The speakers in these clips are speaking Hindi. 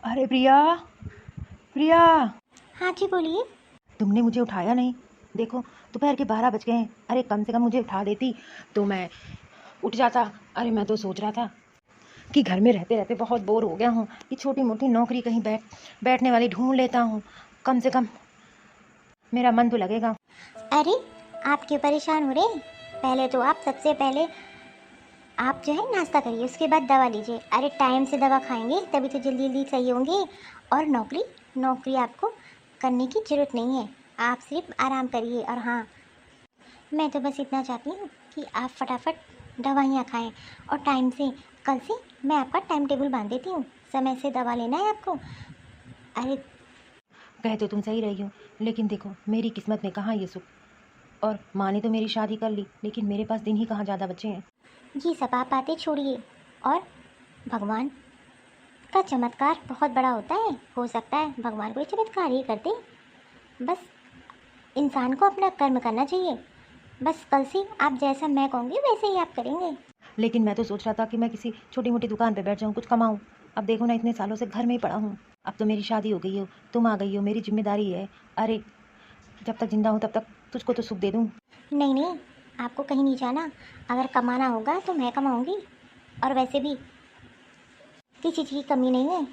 अरे प्रिया, प्रिया, हाँ जी बोलिए। तुमने मुझे उठाया नहीं। देखो दोपहर के 12 बज गए हैं। अरे कम से कम मुझे उठा देती तो मैं उठ जाता। अरे मैं तो सोच रहा था कि घर में रहते रहते बहुत बोर हो गया हूँ, ये छोटी मोटी नौकरी कहीं बैठने वाली ढूंढ लेता हूँ, कम से कम मेरा मन तो लगेगा। अरे आप क्यों परेशान हो रहे? पहले तो आप सबसे पहले आप जो है नाश्ता करिए, उसके बाद दवा लीजिए। अरे टाइम से दवा खाएंगे तभी तो जल्दी जल्दी सही होंगे। और नौकरी नौकरी आपको करने की ज़रूरत नहीं है, आप सिर्फ आराम करिए। और हाँ, मैं तो बस इतना चाहती हूँ कि आप फटाफट दवाइयाँ खाएं और टाइम से। कल से मैं आपका टाइम टेबल बांध देती हूँ, समय से दवा लेना है आपको। अरे कहे तो तुम सही रही हो, लेकिन देखो मेरी किस्मत में कहाँ ये सुख। और माँ ने तो मेरी शादी कर ली, लेकिन मेरे पास दिन ही कहाँ ज़्यादा बचे हैं। ये सब आप बातें छोड़िए और भगवान का चमत्कार बहुत बड़ा होता है। हो सकता है भगवान कोई चमत्कार ही कर दे। बस इंसान को अपना कर्म करना चाहिए। बस कल से आप जैसा मैं कहूँगी वैसे ही आप करेंगे। लेकिन मैं तो सोच रहा था कि मैं किसी छोटी मोटी दुकान पे बैठ जाऊँ, कुछ कमाऊँ। अब देखो ना, इतने सालों से घर में ही पड़ा हूँ। अब तो मेरी शादी हो गई हो, तुम आ गई हो, मेरी जिम्मेदारी है। अरे जब तक जिंदा हूँ तब तक तुझको तो सुख दे दूँ। नहीं नहीं, आपको कहीं नहीं जाना। अगर कमाना होगा तो मैं कमाऊँगी, और वैसे भी किसी चीज़ की कमी नहीं है।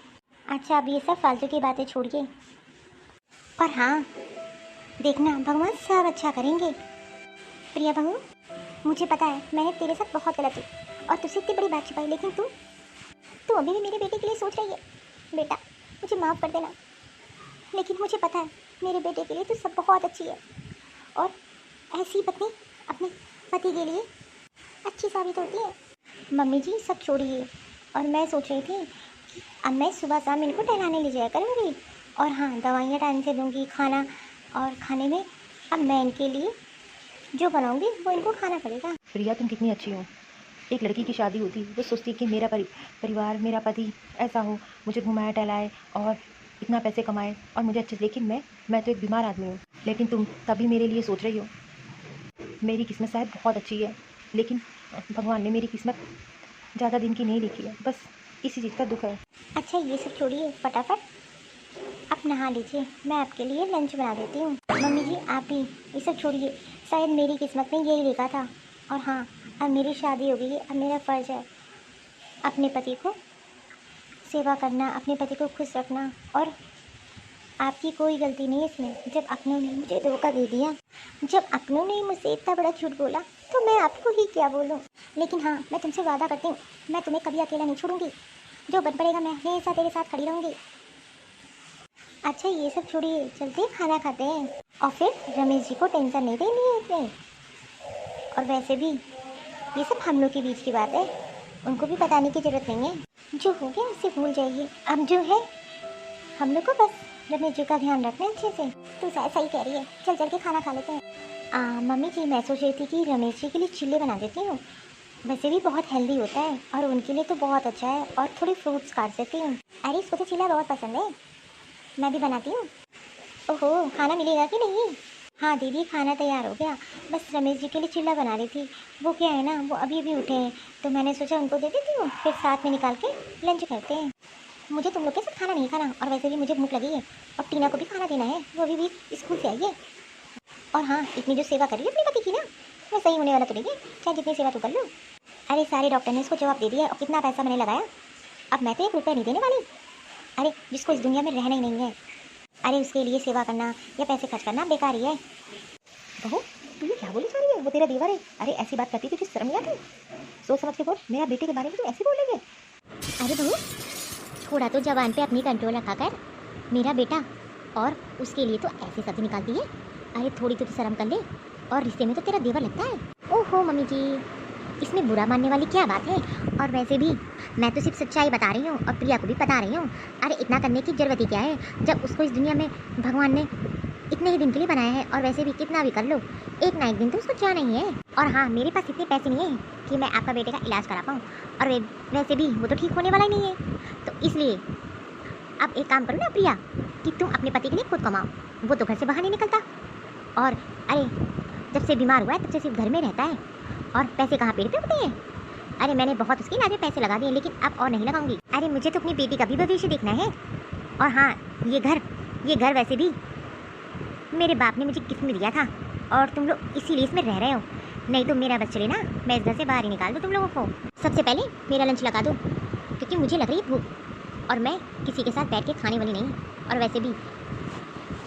अच्छा, अब ये सब फालतू की बातें छोड़िए। और हाँ, देखना भगवान सब अच्छा करेंगे। प्रिया बहू, मुझे पता है मैंने तेरे साथ बहुत गलत की और तुझसे इतनी बड़ी बात छुपाई, लेकिन तू अभी भी मेरे बेटे के लिए सोच रही है। बेटा मुझे माफ़ कर देना, लेकिन मुझे पता है मेरे बेटे के लिए तू सब बहुत अच्छी है, और ऐसी पत्नी अपने पति के लिए अच्छी साबित होती है। मम्मी जी सब छोड़िए, और मैं सोच रही थी कि अब मैं सुबह शाम इनको टहलाने ले जाया करूँगी। और हाँ, दवाइयाँ टाइम से दूँगी, खाना, और खाने में अब मैं इनके लिए जो बनाऊँगी वो इनको खाना पड़ेगा। प्रिया तुम कितनी अच्छी हो। एक लड़की की शादी होती वो सोचती कि मेरा परिवार, मेरा पति ऐसा हो, मुझे घुमाए टहलाए और इतना पैसे कमाए और मुझे अच्छे। लेकिन मैं तो एक बीमार आदमी हूँ। लेकिन तुम तभी मेरे लिए सोच रही हो। मेरी किस्मत शायद बहुत अच्छी है, लेकिन भगवान ने मेरी किस्मत ज़्यादा दिन की नहीं लिखी है। बस इसी चीज़ का दुख है। अच्छा ये सब छोड़िए, फटाफट आप नहा लीजिए, मैं आपके लिए लंच बना देती हूँ। मम्मी जी आप भी ये सब छोड़िए, शायद मेरी किस्मत में यही लिखा था। और हाँ, अब मेरी शादी हो गई है, अब मेरा फ़र्ज़ है अपने पति को सेवा करना, अपने पति को खुश रखना। और आपकी कोई गलती नहीं है इसमें। जब अपनों ने मुझे धोखा दे दिया, जब अपनों ने मुझसे इतना बड़ा झूठ बोला, तो मैं आपको ही क्या बोलूँ। लेकिन हाँ, मैं तुमसे वादा करती हूँ, मैं तुम्हें कभी अकेला नहीं छोड़ूंगी। जो बन पड़ेगा मैं हमेशा तेरे साथ खड़ी रहूँगी। अच्छा ये सब छोड़िए, चलते खाना खाते हैं। और फिर रमेश जी को टेंशन नहीं देनी है इतनी। और वैसे भी ये सब हम लोग के बीच की बात है, उनको भी बताने की ज़रूरत नहीं है। जो हो गया उससे भूल जाइए। अब जो है हम लोग को बस रमेश जी का ध्यान रखना है अच्छे से। तू सही कह रही है, चल के खाना खा लेते हैं। मम्मी जी मैं सोच रही थी कि रमेश जी के लिए चिल्ले बना देती हूँ। वैसे भी बहुत हेल्दी होता है और उनके लिए तो बहुत अच्छा है। और थोड़े फ्रूट्स काट देती हूँ। अरे इसको तो चिल्ला बहुत पसंद है, मैं भी बनाती हूँ। ओहो, खाना मिलेगा कि नहीं? हाँ दीदी, खाना तैयार हो गया। बस रमेश जी के लिए चिल्ला बना रही थी। वो क्या है ना, वो अभी भी उठे हैं, तो मैंने सोचा उनको दे देती हूँ, फिर साथ में निकाल के लंच करते हैं। मुझे तुम लोग के साथ खाना नहीं खाना, और वैसे भी मुझे भूख लगी है। और टीना को भी खाना देना है, वो अभी भी स्कूल से आई है। और हाँ, इतनी जो सेवा कर रही है अपने पति की ना, वो सही होने वाला तो नहीं है, चाहे जितनी सेवा तो कर लो। अरे सारे डॉक्टर ने इसको जवाब दे दिया, और कितना पैसा मैंने लगाया, अब मैं तो 1 रुपया नहीं देने वाली। अरे जिसको इस दुनिया में रहना ही नहीं है, अरे उसके लिए सेवा करना या पैसे खर्च करना बेकार ही है। बहू तू ये क्या बोली जा रही है? वो तेरा देवर है। अरे ऐसी बात करती तुझे शर्म नहीं आती? सोच समझ के बोल, मेरा बेटे के बारे में तुम ऐसे बोलेंगे? अरे बहू, थोड़ा तो जबान पे अपनी कंट्रोल रखा कर। मेरा बेटा, और उसके लिए तो ऐसी सब्जी निकालती है। अरे थोड़ी तो शर्म कर ले, और रिश्ते में तो तेरा देवर लगता है। ओहो मम्मी जी, इसमें बुरा मानने वाली क्या बात है। और वैसे भी मैं तो सिर्फ सच्चाई बता रही हूँ, और प्रिया को भी बता रही हूँ। अरे इतना करने की ज़रूरत ही क्या है, जब उसको इस दुनिया में भगवान ने इतने ही दिन के लिए बनाया है। और वैसे भी कितना भी कर लो, एक ना एक दिन तो उसको जाना ही है। और हाँ, मेरे पास इतने पैसे नहीं है कि मैं आपका बेटे का इलाज करा पाऊँ, और वैसे भी वो तो ठीक होने वाला ही नहीं है। तो इसलिए अब एक काम करो ना प्रिया, कि तुम अपने पति के लिए खुद कमाओ। वो तो घर से बाहर नहीं निकलता, और अरे जब से बीमार हुआ है तब से सिर्फ घर में रहता है, और पैसे कहाँ पेड़ पे उगते हैं। अरे मैंने बहुत उसके इलाज में पैसे लगा दिए, लेकिन अब और नहीं लगाऊंगी। अरे मुझे तो अपनी बेटी का भी भविष्य देखना है। और हाँ, ये घर वैसे भी मेरे बाप ने मुझे गिफ्ट में दिया था और तुम लोग इसीलिए इसमें रह रहे हो। नहीं तो मेरा बस चले ना, मैं इस घर से बाहर ही निकाल दूँ तुम लोगों को। सबसे पहले मेरा लंच लगा दो, क्योंकि मुझे लग रही है भूख और मैं किसी के साथ बैठ के खाने वाली नहीं। और वैसे भी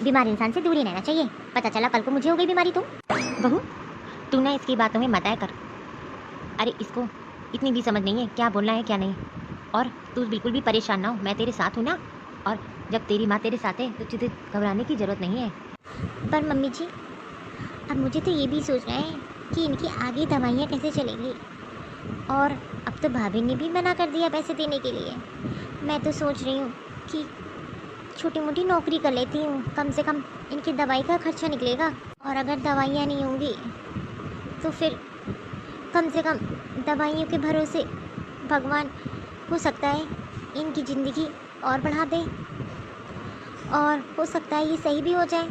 बीमार इंसान से दूर ही रहना चाहिए, पता चला कल को मुझे हो गई बीमारी तो। बहू, तू ना इसकी बातों में मत आया कर। अरे इसको इतनी भी समझ नहीं है क्या बोलना है क्या नहीं। और तू बिल्कुल भी परेशान ना हो, मैं तेरे साथ हूँ ना। और जब तेरी माँ तेरे साथ है तो तुझे घबराने की ज़रूरत नहीं है। पर मम्मी जी, अब मुझे तो ये भी सोचना है कि इनकी आगे दवाइयाँ कैसे चलेंगी। और अब तो भाभी ने भी मना कर दिया पैसे देने के लिए। मैं तो सोच रही हूँ कि छोटी मोटी नौकरी कर लेती हूँ, कम से कम इनकी दवाई का खर्चा निकलेगा। और अगर दवाइयाँ नहीं होंगी तो फिर कम से कम दवाइयों के भरोसे भगवान हो सकता है इनकी ज़िंदगी और बढ़ा दे, और हो सकता है ये सही भी हो जाए।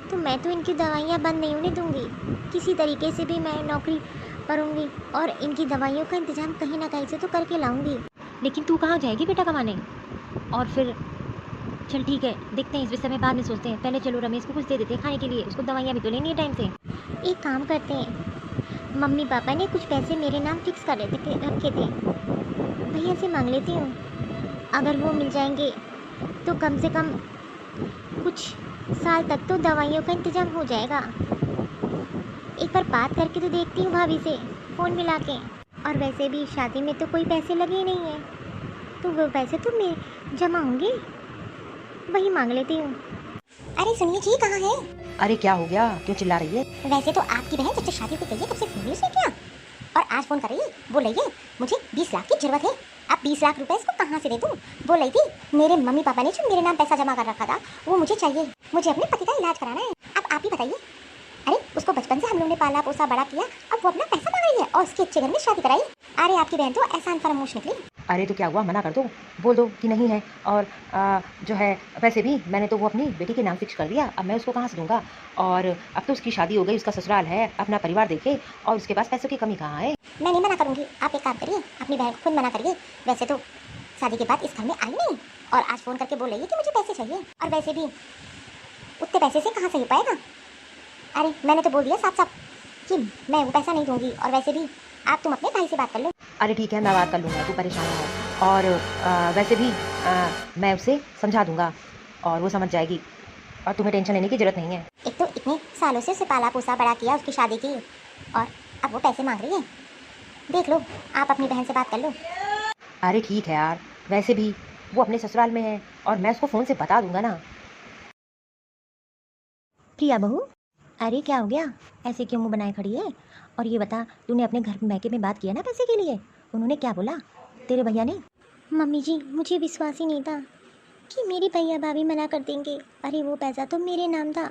तो मैं तो इनकी दवाइयाँ बंद नहीं होने दूँगी, किसी तरीके से भी मैं नौकरी करूँगी और इनकी दवाइयों का इंतज़ाम कहीं ना कहीं से तो करके लाऊँगी। लेकिन तू कहाँ जाएगी बेटा कमाने? और फिर चल ठीक है, देखते हैं इस विषय में बाद में सोचते हैं। पहले चलो रमेश को कुछ दे देते हैं खाने के लिए, उसको दवाइयाँ भी तो लेनी है टाइम से। एक काम करते हैं, मम्मी पापा ने कुछ पैसे मेरे नाम फिक्स कर रखे थे, भैया से मांग लेती हूँ। अगर वो मिल जाएंगे तो कम से कम कुछ साल तक तो दवाइयों का इंतज़ाम हो जाएगा। एक बार बात करके तो देखती हूँ भाभी से फ़ोन मिला के। और वैसे भी शादी में तो कोई पैसे लगे ही नहीं हैं, तो वो पैसे तो मेरे जमा होंगे, वही मांग लेती हूँ। अरे सुनिए जी, कहाँ है? अरे क्या हो गया, क्यों चिल्ला रही है? वैसे तो आपकी बहन जब से शादी को गई है तब से फोन नहीं उसे क्या, और आज फ़ोन कर रही है, बोल रही है मुझे 20 लाख की ज़रूरत है। अब 20 लाख रुपए इसको कहाँ से दे दूँ? बोल रही थी मेरे मम्मी पापा ने जो मेरे नाम पैसा जमा कर रखा था वो मुझे चाहिए, मुझे अपने पति का इलाज कराना है। अब आप ही बताइए, अरे उसको बचपन से हम लोगों ने पाला पोसा बड़ा किया, अब वो अपना पैसा मांग रही है और उसके अच्छे घर में शादी कराई। अरे आपकी बहन तो एहसान फरामोश निकली। अरे तो क्या हुआ, मना कर दो, बोल दो कि नहीं है। और जो है पैसे भी मैंने तो वो अपनी बेटी के नाम फिक्स कर दिया, अब मैं उसको कहाँ से दूंगा। और अब तो उसकी शादी हो गई, उसका ससुराल है, अपना परिवार देखे, और उसके पास पैसों की कमी कहाँ है। मैं नहीं मना करूँगी, आप एक काम करिए, अपनी बहन को खुद मना करिए। वैसे तो शादी के बाद इस घर में आई नहीं और आज फ़ोन करके बोल रही है कि मुझे पैसे चाहिए, और वैसे भी उतने पैसे से कहाँ से हो पाएगा। अरे मैंने तो बोल दिया साफ साफ कि मैं वो पैसा नहीं दूंगी, और वैसे भी आप तुम अपने भाई से बात कर लो। अरे ठीक है, मैं बात कर लूँगा, तू परेशान हो। और वैसे भी मैं उसे समझा दूँगा और वो समझ जाएगी, और तुम्हें टेंशन लेने की ज़रूरत नहीं है। एक तो इतने सालों से उसे पाला पोसा बड़ा किया, उसकी शादी की, और अब वो पैसे मांग रही है। देख लो, आप अपनी बहन से बात कर लो। अरे ठीक है यार, वैसे भी वो अपने ससुराल में है और मैं उसको फ़ोन से बता दूँगा ना। प्रिया बहू, अरे क्या हो गया, ऐसे क्यों मुँह बनाए खड़ी है? और ये बता, तूने अपने घर मैके में बात किया ना पैसे के लिए? उन्होंने क्या बोला तेरे भैया ने? मम्मी जी, मुझे विश्वास ही नहीं था कि मेरी भैया भाभी मना कर देंगे। अरे वो पैसा तो मेरे नाम था,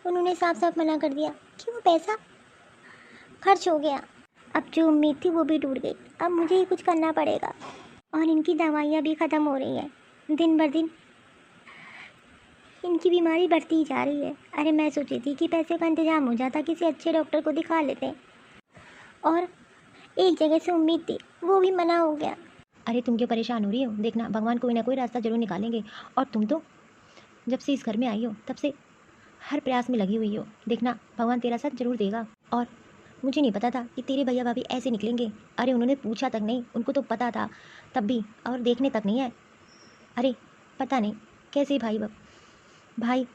उन्होंने साफ साफ मना कर दिया कि वो पैसा खर्च हो गया। अब जो उम्मीद थी वो भी टूट गई, अब मुझे ही कुछ करना पड़ेगा। और इनकी दवाइयाँ भी ख़त्म हो रही हैं, दिन बर दिन इनकी बीमारी बढ़ती ही जा रही है। अरे मैं सोची थी कि पैसे का इंतज़ाम हो जाता, किसी अच्छे डॉक्टर को दिखा लेते, और एक जगह से उम्मीद थी वो भी मना हो गया। अरे तुम क्यों परेशान हो रही हो? देखना भगवान कोई ना कोई रास्ता जरूर निकालेंगे। और तुम तो जब से इस घर में आई हो तब से हर प्रयास में लगी हुई हो, देखना भगवान तेरा साथ जरूर देगा। और मुझे नहीं पता था कि तेरे भैया भाभी ऐसे निकलेंगे। अरे उन्होंने पूछा तक नहीं, उनको तो पता था तब भी, और देखने तक नहीं है। अरे पता नहीं कैसे भाई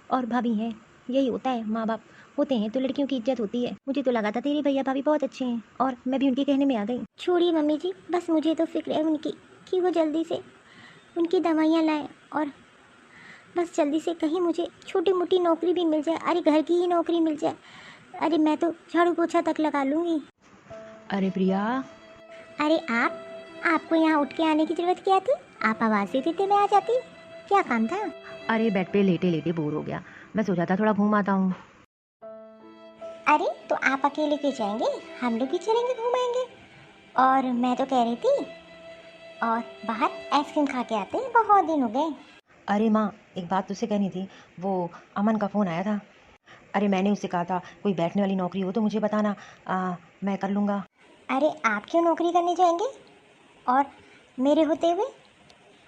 और भाभी हैं, यही होता है, माँ बाप होते हैं तो लड़कियों की इज्जत होती है। मुझे तो लगा था तेरे भैया भाभी बहुत अच्छे हैं और मैं भी उनके कहने में आ गई। छोड़िए मम्मी जी, बस मुझे तो फिक्र है उनकी कि वो जल्दी से उनकी दवाइयाँ लाएं, और बस जल्दी से कहीं मुझे छोटी मोटी नौकरी भी मिल जाए। अरे घर की ही नौकरी मिल जाए, अरे मैं तो झाड़ू पोछा तक लगा लूँगी। अरे प्रिया, अरे आपको यहाँ उठ के आने की ज़रूरत क्या थी? आप आवाज़ ही देते मैं आ जाती, क्या काम था? अरे बेड पे लेटे लेटे बोर हो गया, मैं सोचा था थोड़ा घूम आता हूँ। अरे तो आप अकेले क्यों जाएंगे, हम लोग भी चलेंगे, घुमाएंगे। और मैं तो कह रही थी और बाहर आइसक्रीम खा के आते हैं, बहुत दिन हो गए। अरे माँ, एक बात तुझसे कहनी थी, वो अमन का फ़ोन आया था। अरे मैंने उससे कहा था कोई बैठने वाली नौकरी हो तो मुझे बताना, मैं कर लूँगा। अरे आप क्यों नौकरी करने जाएंगे, और मेरे होते हुए।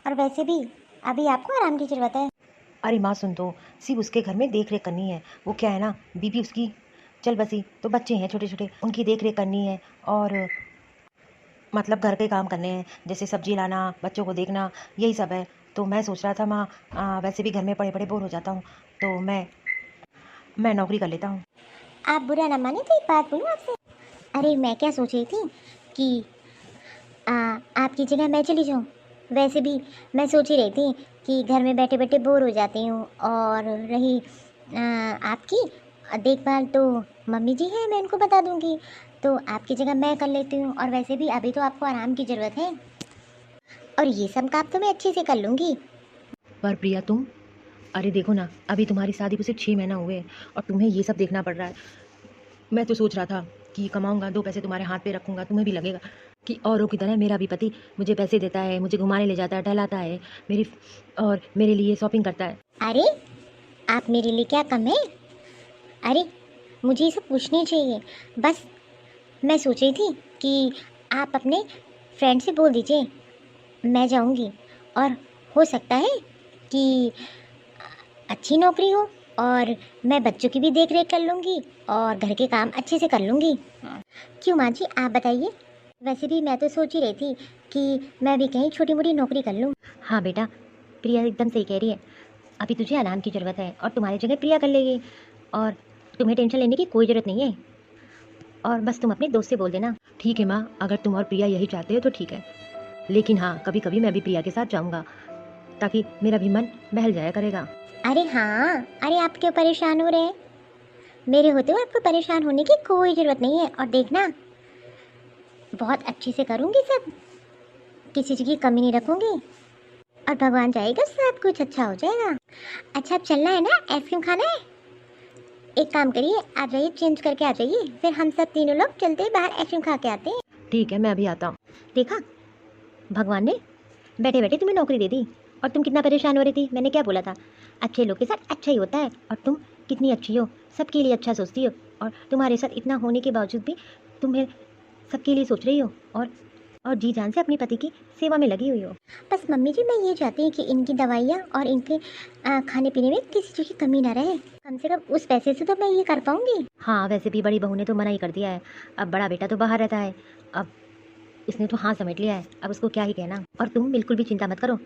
और वैसे भी अभी आपको आराम की ज़रूरत है। अरे माँ सुन तो, सिर्फ उसके घर में देख रेख करनी है। वो क्या है ना, बीबी उसकी चल बसी, तो बच्चे हैं छोटे छोटे, उनकी देख रेख करनी है। और मतलब घर के काम करने हैं, जैसे सब्जी लाना, बच्चों को देखना, यही सब है। तो मैं सोच रहा था माँ, वैसे भी घर में पड़े पड़े बोर हो जाता हूँ, तो मैं नौकरी कर लेता हूँ। आप बुरा ना माने तो एक बात बोलूँ आपसे। अरे मैं क्या सोच रही थी कि आपकी जगह मैं चली जाऊँ। वैसे भी मैं सोच ही रही थी कि घर में बैठे बैठे बोर हो जाती हूँ। और रही आपकी देखभाल तो मम्मी जी हैं, मैं उनको बता दूँगी। तो आपकी जगह मैं कर लेती हूँ। और वैसे भी अभी तो आपको आराम की ज़रूरत है, और ये सब काम तो मैं अच्छे से कर लूँगी। पर प्रिया तुम, अरे देखो ना, अभी तुम्हारी शादी को सिर्फ 6 महीना हुए हैं और तुम्हें ये सब देखना पड़ रहा है। मैं तो सोच रहा था कि कमाऊंगा, 2 पैसे तुम्हारे हाथ पे रखूंगा, तुम्हें भी लगेगा कि औरों की तरह मेरा भी पति मुझे पैसे देता है, मुझे घुमाने ले जाता है, टहलाता है, मेरी और मेरे लिए शॉपिंग करता है। अरे आप मेरे लिए क्या कम है? अरे मुझे ये सब पूछनी चाहिए। बस मैं सोच रही थी कि आप अपने फ्रेंड से बोल दीजिए मैं जाऊंगी। और हो सकता है कि अच्छी नौकरी हो, और मैं बच्चों की भी देख रेख कर लूँगी और घर के काम अच्छे से कर लूँगी। क्यों माँ जी, आप बताइए। वैसे भी मैं तो सोच ही रही थी कि मैं भी कहीं छोटी मोटी नौकरी कर लूँ। हाँ बेटा, प्रिया एकदम सही कह रही है। अभी तुझे आराम की ज़रूरत है और तुम्हारी जगह प्रिया कर लेगी, और तुम्हें टेंशन लेने की कोई ज़रूरत नहीं है। और बस तुम अपने दोस्त से बोल देना। ठीक है माँ, अगर तुम और प्रिया यही चाहते हो तो ठीक है, लेकिन हाँ कभी कभी मैं भी प्रिया के साथ जाऊँगा, ताकि मेरा भी मन बहल जाया करेगा। अरे हाँ, अरे आप क्यों परेशान हो रहे हैं? मेरे होते हुए आपको परेशान होने की कोई ज़रूरत नहीं है। और देखना, बहुत अच्छे से करूँगी सब, किसी चीज़ की कमी नहीं रखूँगी। और भगवान चाहेगा सब कुछ अच्छा हो जाएगा। अच्छा, अब चलना है ना? आइसक्रीम खाना है? एक काम करिए, आ जाइए, चेंज करके आ जाइए, फिर हम सब तीनों लोग चलते हैं बाहर, आइसक्रीम खा के आते हैं। ठीक है, मैं अभी आता हूँ। देखा, भगवान ने बैठे बैठे तुम्हें नौकरी दे दी, और तुम कितना परेशान हो रही थी। मैंने क्या बोला था, अच्छे लोग के साथ अच्छा ही होता है। और तुम कितनी अच्छी हो, सबके लिए अच्छा सोचती हो, और तुम्हारे साथ इतना होने के बावजूद भी तुम्हें सबके लिए सोच रही हो, और जी जान से अपने पति की सेवा में लगी हुई हो। बस मम्मी जी, मैं ये चाहती हूँ कि इनकी दवाइयाँ और इनके खाने पीने में किसी चीज़ की कमी ना रहे। कम से कम उस पैसे से तो मैं ये कर पाऊँगी। हाँ वैसे भी बड़ी बहू ने तो मना ही कर दिया है। अब बड़ा बेटा तो बाहर रहता है, अब इसने तो हाँ समेट लिया है, अब उसको क्या ही कहना। और तुम बिल्कुल भी चिंता मत करो,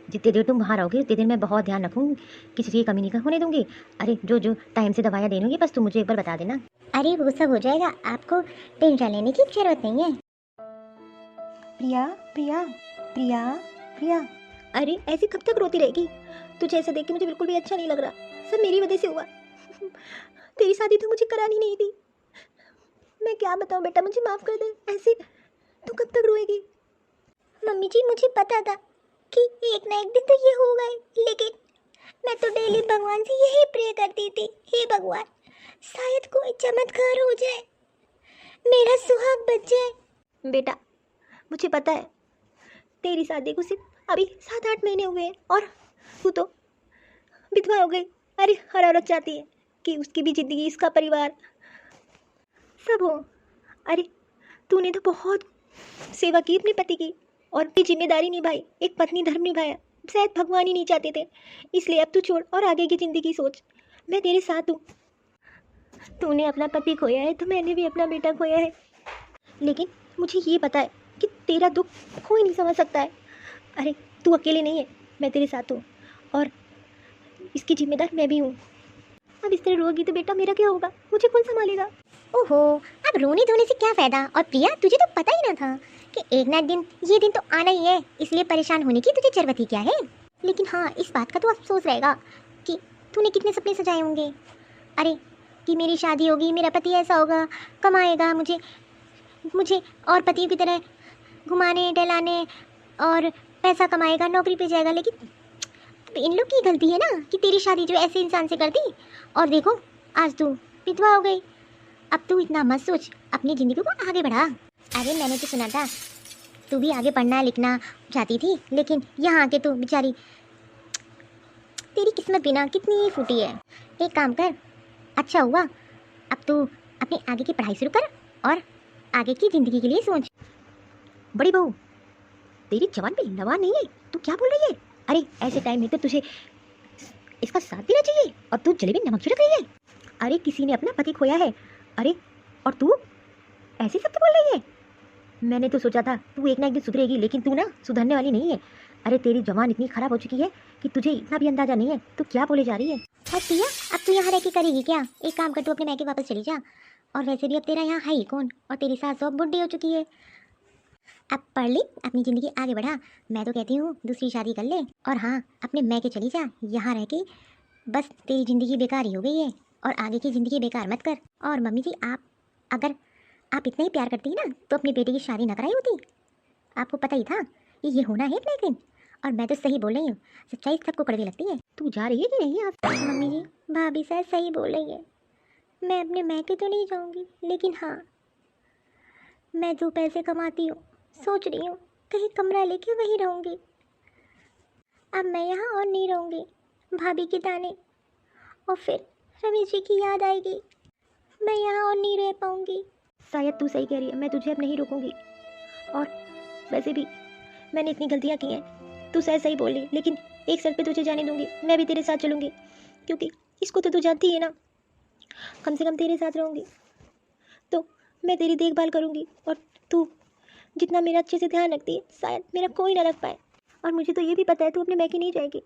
जितनी देर तुम वहाँ रहोगे उतनी देर मैं बहुत ध्यान रखूँगी, किसी चीज़ की कमी नहीं होने दूंगी। अरे जो जो टाइम से दवाइयाँ देनी होगी बस तुम मुझे एक बार बता देना। अरे वो सब हो जाएगा, आपको टेंशन लेने की जरूरत नहीं है। प्रिया प्रिया प्रिया प्रिया, अरे ऐसी कब तक रोती रहेगी? तुझे ऐसे देख के मुझे बिल्कुल भी अच्छा नहीं लग रहा, सब मेरी वजह से हुआ। तेरी शादी तो मुझे करानी नहीं थी। मैं क्या बताऊँ बेटा, मुझे माफ़ कर दे। ऐसे तू कब तक रोएगी? मम्मी जी, मुझे पता था कि एक ना एक दिन तो ये होगा ही, लेकिन मैं तो डेली भगवान से यही प्रे करती थी, हे भगवान, शायद कोई चमत्कार हो जाए, मेरा सुहाग बच जाए। बेटा मुझे पता है, तेरी शादी को सिर्फ अभी 7-8 महीने हुए हैं और तू तो विधवा हो गई। अरे हर औरत चाहती है कि उसकी भी ज़िंदगी, इसका परिवार सब हो। अरे तूने तो बहुत सेवा की अपने पति की, और भी जिम्मेदारी निभाई, एक पत्नी धर्म निभाया। शायद भगवान ही नहीं चाहते थे, इसलिए अब तू छोड़ और आगे की ज़िंदगी सोच। मैं तेरे साथ हूँ। तूने अपना पति खोया है तो मैंने भी अपना बेटा खोया है, लेकिन मुझे ये पता है कि तेरा दुख कोई नहीं समझ सकता है। अरे तू अकेले नहीं है, मैं तेरे साथ हूँ, और इसकी जिम्मेदार मैं भी हूँ। अब इस तरह रोगी तो बेटा मेरा क्या होगा, मुझे कौन संभालेगा? ओहो, अब रोने धोने से क्या फायदा। और प्रिया, तुझे तो पता ही ना था कि एक ना एक दिन ये दिन तो आना ही है, इसलिए परेशान होने की तुझे जरूरत ही क्या है। लेकिन हाँ, इस बात का तो अफसोस रहेगा कि तूने कितने सपने सजाए होंगे। अरे कि मेरी शादी होगी, मेरा पति ऐसा होगा, कमाएगा, मुझे मुझे और पतियों की तरह घुमाने टहलाने, और पैसा कमाएगा, नौकरी पे जाएगा। लेकिन इन लोग की गलती है ना कि तेरी शादी जो ऐसे इंसान से कर दी, और देखो आज तू विधवा हो गई। अब तू इतना मत सोच, अपनी ज़िंदगी को आगे बढ़ा। अरे मैंने तो सुना था तू भी आगे पढ़ना लिखना चाहती थी, लेकिन यहाँ आके तू बेचारी, तेरी किस्मत भी ना कितनी फूटी है। एक काम कर, अच्छा हुआ अब तू अपनी आगे की पढ़ाई शुरू कर और आगे की ज़िंदगी के लिए सोच। बड़ी बहू, तेरी जवान पे लवान नहीं है, तू क्या बोल रही है? अरे ऐसे टाइम में तो तुझे इसका साथ देना चाहिए और तू जलेबी नमक छिड़क रही है। अरे किसी ने अपना पति खोया है, अरे और तू ऐसे शब्द बोल रही है। मैंने तो सोचा था तू एक ना एक दिन सुधरेगी, लेकिन तू ना सुधरने वाली नहीं है। अरे तेरी जवान इतनी खराब हो चुकी है कि तुझे इतना भी अंदाजा नहीं है। तू क्या बोले जा रही है? बस प्रिया, अब तू यहाँ रह के करेगी क्या? एक काम कर, तू अपने मैके वापस चली जा। और वैसे भी अब तेरा यहाँ है ही कौन, और तेरी सास अब बुढ़ी हो चुकी है। अब पढ़ ले, अपनी ज़िंदगी आगे बढ़ा। मैं तो कहती हूँ दूसरी शादी कर ले, और हाँ अपने मैके चली जा। यहाँ रह के बस तेरी ज़िंदगी बेकार ही हो गई है, और आगे की ज़िंदगी बेकार मत कर। और मम्मी जी, अगर आप इतना ही प्यार करती ना तो अपनी बेटी की शादी न कराई होती। आपको पता ही था कि ये होना है एक ना एक दिन। और मैं तो सही बोल रही हूँ, सच्चाई सबको कड़वी लगती है। तू जा रही है कि नहीं? आप मम्मी जी, भाभी शायद सही बोल रही है। मैं अपने मैके तो नहीं जाऊंगी, लेकिन हाँ मैं जो पैसे कमाती हूँ सोच रही हूँ कहीं कमरा लेके वहीं रहूंगी। अब मैं यहाँ और नहीं रहूंगी। भाभी के ताने और फिर रमेश जी की याद आएगी। मैं यहाँ और नहीं रह पाऊंगी। शायद तू सही कह रही है, मैं तुझे अब नहीं रोकूंगी। और वैसे भी मैंने इतनी गलतियाँ की हैं, तू शायद सही बोल रही, लेकिन एक शर्त पे तुझे जाने दूंगी। मैं भी तेरे साथ चलूंगी, क्योंकि इसको तो तू जानती है ना, कम से कम तेरे साथ रहूंगी तो मैं तेरी देखभाल करूंगी। और तू जितना मेरा अच्छे से ध्यान रखती है शायद मेरा कोई ना रख पाए। और मुझे तो ये भी पता है तू अपने मैके नहीं जाएगी,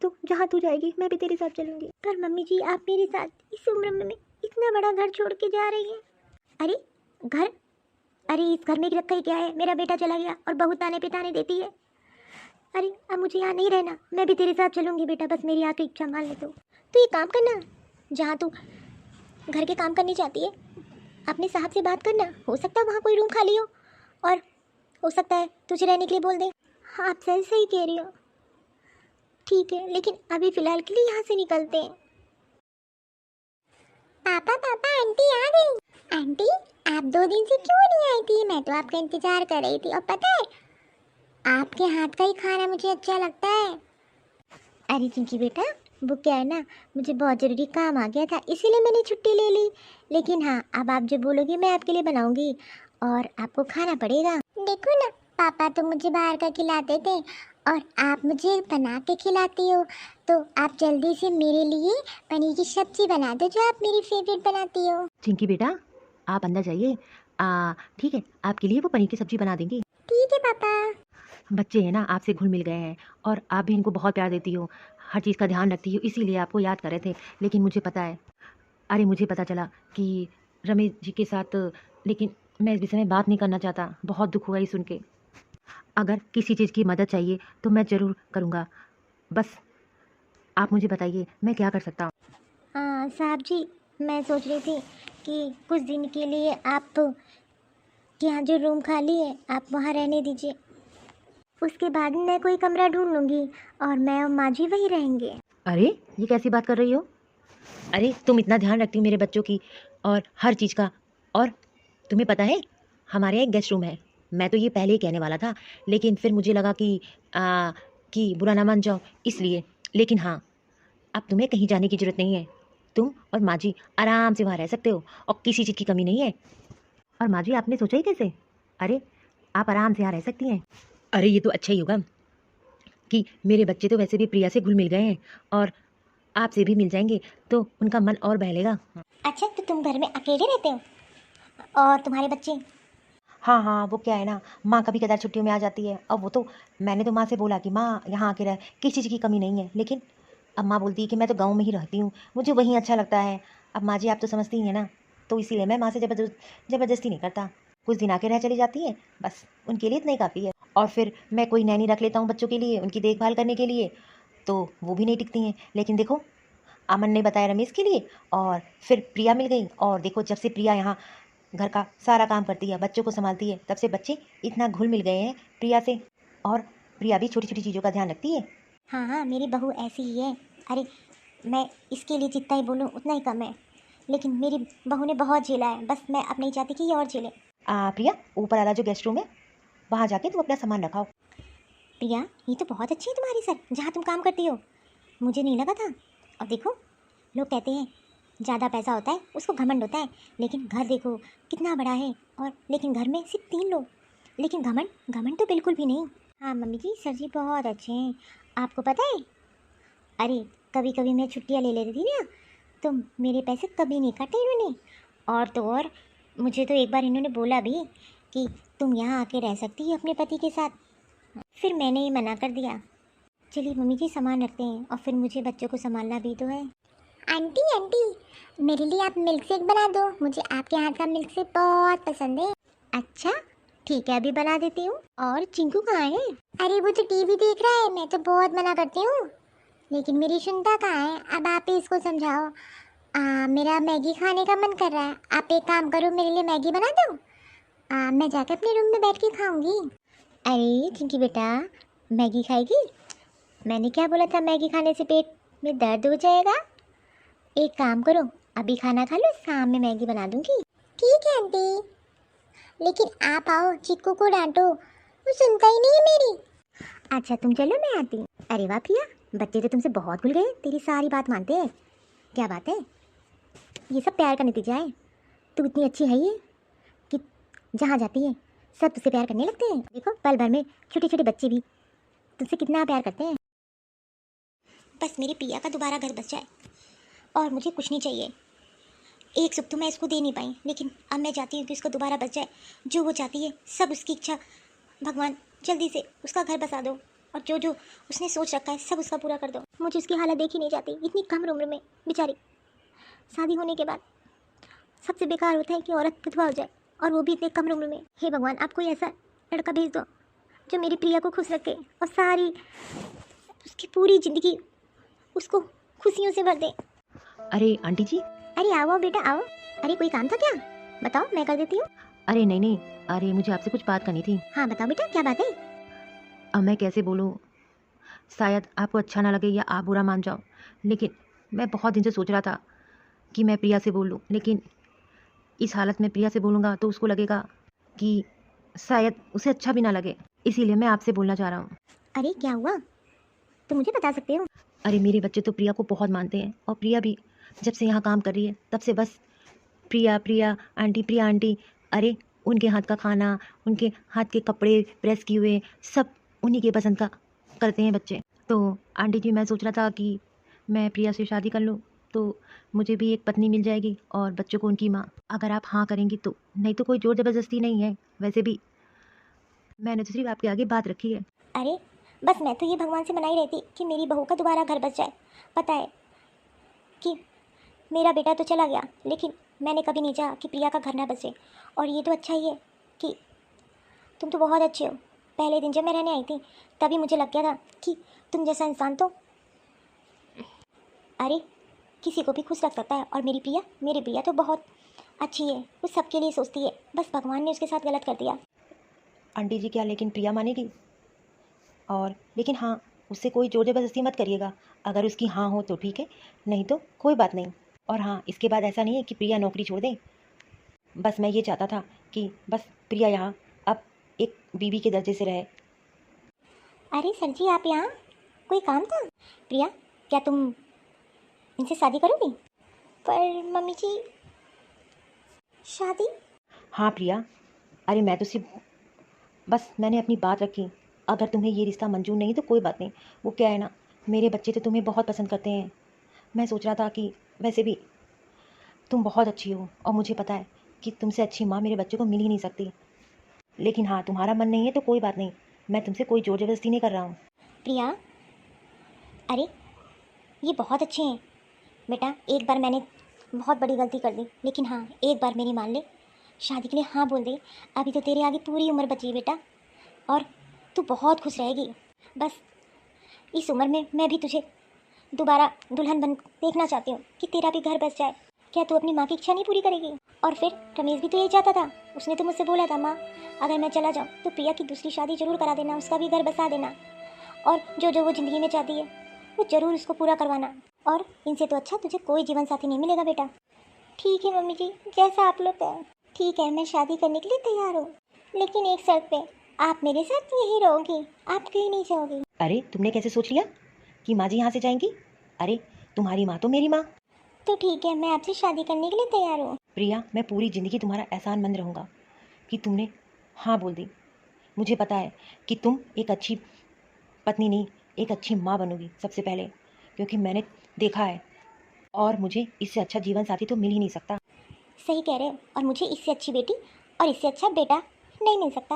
तो जहाँ तू जाएगी मैं भी तेरे साथ चलूंगी। पर मम्मी जी, आप मेरे साथ इस उम्र में इतना बड़ा घर छोड़ के जा रही हैं। अरे घर, अरे इस घर में रखा ही क्या है? मेरा बेटा चला गया और बहू ताने पे ताने देती है। अरे अब मुझे यहाँ नहीं रहना, मैं भी तेरे साथ चलूंगी बेटा, बस मेरी आखिरी इच्छा मान ले। तो ये काम करना, जहाँ तू घर के काम करनी चाहती है अपने साहब से बात करना। हो सकता है वहाँ कोई रूम खाली हो, और हो सकता है तुझे रहने के लिए बोल दे। हाँ आप सही कह रही हो। ठीक है, लेकिन अभी फ़िलहाल के लिए यहाँ से निकलते हैं। पापा पापा, आंटी आ गई। आंटी, आप 2 दिन से क्यों नहीं आई थी? मैं तो आपका इंतजार कर रही थी। और पता है, आपके हाथ का ही खाना मुझे अच्छा लगता है। अरे चिंकी बेटा, वो क्या है ना, मुझे बहुत ज़रूरी काम आ गया था, इसीलिए मैंने छुट्टी ले ली। लेकिन हाँ, अब आप जो बोलोगे मैं आपके लिए बनाऊंगी, और आपको खाना पड़ेगा। देखो ना, पापा तो मुझे बाहर का खिलाते थे, और आप मुझे बना के खिलाती हो। तो आप जल्दी से मेरे लिए पनीर की सब्जी बना दो, जो आप मेरी फेवरेट बनाती हो। चिंकी बेटा, आप अंदर जाइए। ठीक है, आपके लिए वो पनीर की सब्जी बना देंगे। ठीक है पापा। बच्चे हैं ना, आपसे घुल मिल गए हैं, और आप भी इनको बहुत प्यार देती हो, हर चीज़ का ध्यान रखती हो, इसीलिए आपको याद कर रहे थे। लेकिन मुझे पता है, अरे मुझे पता चला कि रमेश जी के साथ, लेकिन मैं इस विषय में बात नहीं करना चाहता। बहुत दुख हुआ ये सुन के। अगर किसी चीज़ की मदद चाहिए तो मैं ज़रूर करूँगा, बस आप मुझे बताइए मैं क्या कर सकता हूँ। हाँ साहब जी, मैं सोच रही थी कि कुछ दिन के लिए आप के यहाँ जो रूम खाली है आप वहाँ रहने दीजिए। उसके बाद मैं कोई कमरा ढूंढ लूँगी, और मैं और माँ जी वहीं रहेंगे। अरे ये कैसी बात कर रही हो? अरे तुम इतना ध्यान रखती हो मेरे बच्चों की और हर चीज़ का, और तुम्हें पता है हमारे यहाँ एक गेस्ट रूम है। मैं तो ये पहले ही कहने वाला था, लेकिन फिर मुझे लगा कि बुरा ना मान जाओ इसलिए। लेकिन हाँ, अब तुम्हें कहीं जाने की ज़रूरत नहीं है। तुम और माँ जी आराम से वहाँ रह सकते हो, और किसी चीज़ की कमी नहीं है। और माँ जी आपने सोचा ही कैसे? अरे आप आराम से यहाँ रह सकती हैं। अरे ये तो अच्छा ही होगा कि मेरे बच्चे तो वैसे भी प्रिया से घुल मिल गए हैं, और आपसे भी मिल जाएंगे तो उनका मन और बहलेगा। अच्छा, तो तुम घर में अकेले रहते हो और तुम्हारे बच्चे? हाँ हाँ, वो क्या है ना, माँ कभी कदार छुट्टियों में आ जाती है। अब वो तो मैंने तो माँ से बोला कि माँ यहाँ आके रह, किसी चीज़ की कमी नहीं है। लेकिन अब माँ बोलती है कि मैं तो गाँव में ही रहती हूँ, मुझे वहीं अच्छा लगता है। अब माँ जी आप तो समझती ही हैं ना, तो इसीलिए मैं माँ से ज़बरदस्ती नहीं करता। कुछ दिन आके रह चली जाती है, बस उनके लिए इतना ही काफ़ी है। और फिर मैं कोई नैनी रख लेता हूँ बच्चों के लिए, उनकी देखभाल करने के लिए, तो वो भी नहीं टिकती हैं। लेकिन देखो, अमन ने बताया रमेश के लिए, और फिर प्रिया मिल गई। और देखो, जब से प्रिया यहाँ घर का सारा काम करती है, बच्चों को संभालती है, तब से बच्चे इतना घुल मिल गए हैं प्रिया से। और प्रिया भी छोटी छोटी चीज़ों का ध्यान रखती है। हाँ हाँ, मेरी बहू ऐसी ही है। अरे मैं इसके लिए जितना ही बोलूँ उतना ही कम है, लेकिन मेरी बहू ने बहुत झेला है, बस मैं अब नहीं चाहती कि ये और झेले। प्रिया, ऊपर वाला जो गेस्ट रूम है वहाँ जाके तुम अपना सामान रखाओ। प्रिया, ये तो बहुत अच्छी है तुम्हारी सर, जहाँ तुम काम करती हो। मुझे नहीं लगा था। और देखो, लोग कहते हैं ज़्यादा पैसा होता है उसको घमंड होता है, लेकिन घर देखो कितना बड़ा है। और लेकिन घर में सिर्फ 3 लोग, लेकिन घमंड घमंड तो बिल्कुल भी नहीं। हाँ मम्मी जी, सर जी बहुत अच्छे हैं। आपको पता है, अरे कभी कभी मैं छुट्टियाँ ले लेती थी ना, तो मेरे पैसे कभी नहीं काटे इन्होंने। और तो और, मुझे तो एक बार इन्होंने बोला भी कि तुम यहाँ आके रह सकती है अपने पति के साथ। फिर मैंने ही मना कर दिया। चलिए मम्मी जी, सामान रखते हैं, और फिर मुझे बच्चों को संभालना भी तो है। आंटी आंटी, मेरे लिए आप मिल्क शेक बना दो, मुझे आपके हाथ का मिल्क शेक बहुत पसंद है। अच्छा ठीक है, अभी बना देती हूँ। और चिंकू कहाँ है? अरे वो तो टीवी देख रहा है, मैं तो बहुत मना करती हूँ, लेकिन मेरी सुनता कहाँ है। अब आप ही इसको समझाओ। मेरा मैगी खाने का मन कर रहा है, आप एक काम करो, मेरे लिए मैगी बना दो। मैं जाकर अपने रूम में बैठ के खाऊंगी। अरे चिंकी बेटा, मैगी खाएगी? मैंने क्या बोला था, मैगी खाने से पेट में दर्द हो जाएगा। एक काम करो, अभी खाना खा लो, शाम में मैगी बना दूंगी। ठीक है आंटी, लेकिन आप आओ, चिक्कू को डांटो, वो सुनता ही नहीं है मेरी। अच्छा तुम चलो, मैं आती हूँ। अरे वाह प्रिया, बच्चे तो तुमसे बहुत खुल गए, तेरी सारी बात मानते हैं। क्या बात है, ये सब प्यार का नतीजा है। तू इतनी अच्छी है ये कि जहाँ जाती है सब तुझसे प्यार करने लगते हैं। देखो पल भर में छोटे छोटे बच्चे भी तुझसे कितना प्यार करते हैं। बस मेरी प्रिया का दोबारा घर बस जाए, और मुझे कुछ नहीं चाहिए। एक सुख तो मैं इसको दे नहीं पाई, लेकिन अब मैं चाहती हूँ कि उसको दोबारा बस जाए। जो वो चाहती है सब उसकी इच्छा, भगवान जल्दी से उसका घर बसा दो, और जो जो उसने सोच रखा है सब उसका पूरा कर दो। मुझे उसकी हालत देखी नहीं जाती, इतनी कम उम्र में बेचारी। शादी होने के बाद सबसे बेकार होता है कि औरत विधवा हो जाए, और वो भी इतने कम उम्र में। हे भगवान, आप कोई ऐसा लड़का भेज दो जो मेरी प्रिया को खुश रखे, और सारी उसकी पूरी ज़िंदगी उसको खुशियों से भर दे। अरे आंटी जी। अरे आओ आओ बेटा आओ। अरे कोई काम था क्या? बताओ, मैं कर देती हूँ। अरे नहीं नहीं, अरे मुझे आपसे कुछ बात करनी थी। हाँ बताओ बेटा, क्या बात है? अब मैं कैसे बोलूँ, शायद आपको अच्छा ना लगे या आप बुरा मान जाओ, लेकिन मैं बहुत दिन से सोच रहा था कि मैं प्रिया से बोल लूँ, लेकिन इस हालत में प्रिया से बोलूँगा तो उसको लगेगा कि शायद उसे अच्छा भी ना लगे, इसीलिए मैं आपसे बोलना चाह रहा हूँ। अरे क्या हुआ, तो मुझे बता सकते हो? अरे मेरे बच्चे तो प्रिया को बहुत मानते हैं, और प्रिया भी जब से यहाँ काम कर रही है तब से बस प्रिया प्रिया आंटी, प्रिया आंटी। अरे उनके हाथ का खाना, उनके हाथ के कपड़े प्रेस किए हुए, सब उन्हीं के पसंद का करते हैं बच्चे। तो आंटी जी, मैं सोच रहा था कि मैं प्रिया से शादी कर लूँ तो मुझे भी एक पत्नी मिल जाएगी और बच्चों को उनकी माँ। अगर आप हाँ करेंगी तो, नहीं तो कोई ज़ोर ज़बरदस्ती नहीं है, वैसे भी मैंने तो सिर्फ आपके आगे बात रखी है। अरे बस मैं तो ये भगवान से मनाई रहती कि मेरी बहू का दोबारा घर बस जाए। पता है कि मेरा बेटा तो चला गया, लेकिन मैंने कभी नहीं चाहा कि प्रिया का घर ना बसे। और ये तो अच्छा ही है कि तुम तो बहुत अच्छे हो। पहले दिन जब मैं रहने आई थी तभी मुझे लग गया था कि तुम जैसा इंसान तो अरे किसी को भी खुश रख सकता है। और मेरी प्रिया तो बहुत अच्छी है, वो सबके लिए सोचती है। बस भगवान ने उसके साथ गलत कर दिया। आंटी जी क्या लेकिन प्रिया मानेगी? और लेकिन हाँ, उससे कोई ज़ोर ज़बरदस्ती मत करिएगा। अगर उसकी हाँ हो तो ठीक है, नहीं तो कोई बात नहीं। और हाँ, इसके बाद ऐसा नहीं है कि प्रिया नौकरी छोड़ दे। बस मैं ये चाहता था कि बस प्रिया यहाँ अब एक बीवी के दर्जे से रहे। अरे सर जी, आप यहाँ? कोई काम था? प्रिया, क्या तुम इनसे शादी करोगी? पर मम्मी जी, शादी? हाँ प्रिया, अरे मैं तो सिर्फ बस मैंने अपनी बात रखी। अगर तुम्हें ये रिश्ता मंजूर नहीं तो कोई बात नहीं। वो क्या है ना, मेरे बच्चे तो तुम्हें बहुत पसंद करते हैं। मैं सोच रहा था कि वैसे भी तुम बहुत अच्छी हो, और मुझे पता है कि तुमसे अच्छी माँ मेरे बच्चे को मिल ही नहीं सकती। लेकिन हाँ, तुम्हारा मन नहीं है तो कोई बात नहीं, मैं तुमसे कोई ज़ोर ज़बरदस्ती नहीं कर रहा हूँ। प्रिया, अरे ये बहुत अच्छे हैं बेटा। एक बार मैंने बहुत बड़ी गलती कर दी, लेकिन हाँ एक बार मेरी मान ले, शादी के लिए हाँ बोल दे। अभी तो तेरे आगे पूरी उम्र बची है बेटा, और तू बहुत खुश रहेगी। बस इस उम्र में मैं भी तुझे दोबारा दुल्हन बन देखना चाहती हूँ कि तेरा भी घर बस जाए। क्या तू अपनी माँ की इच्छा नहीं पूरी करेगी? और फिर रमेश भी तो यही चाहता था, उसने तो मुझसे बोला था, माँ अगर मैं चला जाऊँ तो प्रिया की दूसरी शादी जरूर करा देना, उसका भी घर बसा देना, और जो जो वो ज़िंदगी में चाहती है वो ज़रूर उसको पूरा करवाना। और इनसे तो अच्छा तुझे कोई जीवन साथी नहीं मिलेगा बेटा। ठीक है मम्मी जी, जैसा आप लोग कहें। ठीक है, मैं शादी करने के लिए तैयार हूँ, लेकिन एक शर्त पे, आप मेरे साथ यहीं रहोगी, आप कहीं नहीं जाओगी। अरे तुमने कैसे सोच लिया कि माँ जी यहाँ से जाएंगी? अरे तुम्हारी माँ तो मेरी माँ। तो ठीक है, मैं आपसे शादी करने के लिए तैयार हूँ। प्रिया, मैं पूरी ज़िंदगी तुम्हारा एहसानमंद रहूँगा कि तुमने हाँ बोल दी। मुझे पता है कि तुम एक अच्छी पत्नी नहीं, एक अच्छी माँ बनोगी सबसे पहले, क्योंकि मैंने देखा है और मुझे इससे अच्छा जीवन साथी तो मिल ही नहीं सकता। सही कह रहे हो, और मुझे इससे अच्छी बेटी और इससे अच्छा बेटा नहीं मिल सकता।